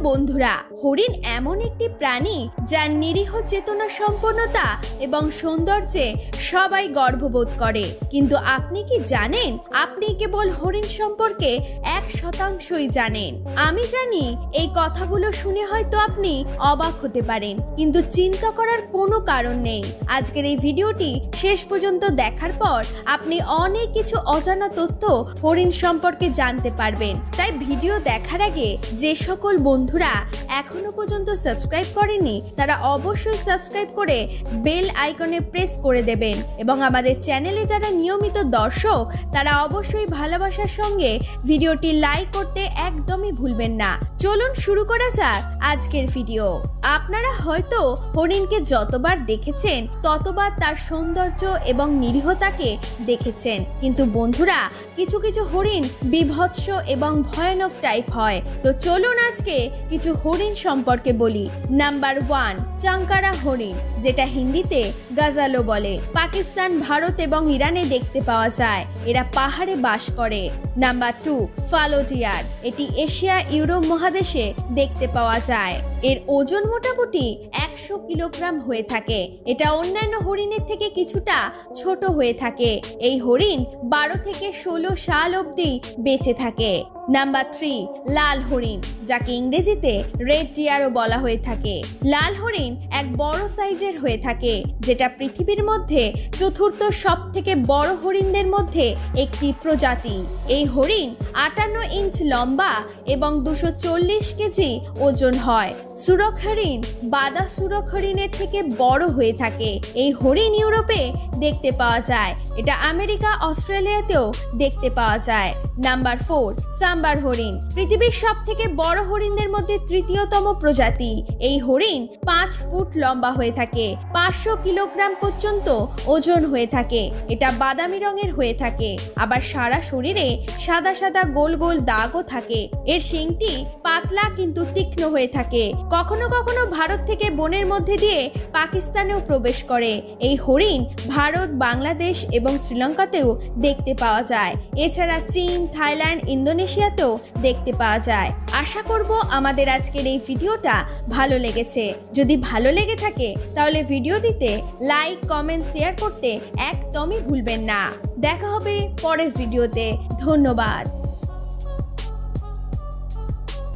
বন্ধুরা, হরিণ এমন একটি প্রাণী যার নিরীহ চেতনা সম্পন্নতা এবং সৌন্দর্যে সবাই গর্ববোধ করে। কিন্তু আপনি কি জানেন, আপনি কেবল হরিণ সম্পর্কে 1% জানেন। আমি জানি এই কথাগুলো শুনে হয়তো আপনি অবাক হতে পারেন, কিন্তু চিন্তা করার কোনো কারণ নেই। আজকের এই ভিডিওটি শেষ পর্যন্ত দেখার পর আপনি অনেক কিছু অজানা তথ্য হরিণ সম্পর্কে জানতে পারবেন। তাই ভিডিও দেখার আগে যে সকল বন্ধুরা এখনো পর্যন্ত সাবস্ক্রাইব করেনি তারা অবশ্যই সাবস্ক্রাইব করে বেল আইকনে প্রেস করে দেবেন, এবং আমাদের চ্যানেলে যারা নিয়মিত দর্শক তারা অবশ্যই ভালোবাসার সঙ্গে ভিডিওটি লাইক করতে একদমই ভুলবেন না। চলুন শুরু করা যাক আজকের ভিডিও। আপনারা হয়তো হরিণকে যতবার দেখেছেন ততবার তার সৌন্দর্য এবং নিরীহতাকে দেখেছেন, কিন্তু বন্ধুরা, কিছু কিছু হরিণ বিভৎস এবং ভয়ানক টাইপ হয়। তো চলুন আজকে কিছু হরিণ সম্পর্কে বলি। নাম্বার 1, চাঙ্কারা হরিণ, যেটা হিন্দিতে গাজালো বলে। পাকিস্তান, ভারত এবং ইরানে দেখতে পাওয়া যায়। এরা পাহাড়ে বাস করে। নাম্বার 2, ফালোডিয়ার। এটি এশিয়া ইউরোপ মহাদেশে দেখতে পাওয়া যায়। এর ওজন মোটামুটি 100 কিলোগ্রাম হয়ে থাকে। এটা অন্যান্য হরিণের থেকে কিছুটা ছোট হয়ে থাকে। এই হরিণ 12 থেকে 16 সাল অবধি বেঁচে থাকে। নাম্বার 3, লাল হরিণ, যাকে ইংরেজিতে রেড ডিয়ারও বলা হয়ে থাকে। লাল হরিণ এক বড় সাইজের হয়ে থাকে, যেটা পৃথিবীর মধ্যে চতুর্থ সব থেকে বড় হরিণদের মধ্যে একটি প্রজাতি। এই হরিণ 58 ইঞ্চ লম্বা এবং 240 কেজি ওজন হয়। সুরখ হরিণ বাদা সুরখ হরিণের থেকে বড় হয়ে থাকে। এই হরিণ ইউরোপে দেখতে পাওয়া যায়। এটা আমেরিকা, অস্ট্রেলিয়াতেও দেখতে পাওয়া যায়। নাম্বার 4, সাম্বার হরিণ, পৃথিবীর সব থেকে বড় হরিণদের মধ্যে তৃতীয়তম প্রজাতি। এই হরিণ 5 ফুট লম্বা হয়ে থাকে, 500 কিলোগ্রাম পর্যন্ত ওজন হয়ে থাকে। এটা বাদামি রঙের হয়ে থাকে, আবার সারা শরীরে সাদা সাদা গোল গোল দাগও থাকে। এর শিংটি পাতলা কিন্তু তীক্ষ্ণ হয়ে থাকে। কখনো কখনো ভারত থেকে বনের মধ্যে দিয়ে পাকিস্তানেও প্রবেশ করে। এই হরিণ ভারত, বাংলাদেশ এবং শ্রীলঙ্কাতেও দেখতে পাওয়া যায়। এছাড়া চীন, থাইল্যান্ড, ইন্দোনেশিয়াতেও দেখতে পাওয়া যায়। আশা করব আমাদের আজকের এই ভিডিওটা ভালো লেগেছে। যদি ভালো লেগে থাকে তাহলে ভিডিওটিতে লাইক, কমেন্ট, শেয়ার করতে একদমই ভুলবেন না। দেখা হবে পরের ভিডিওতে। ধন্যবাদ।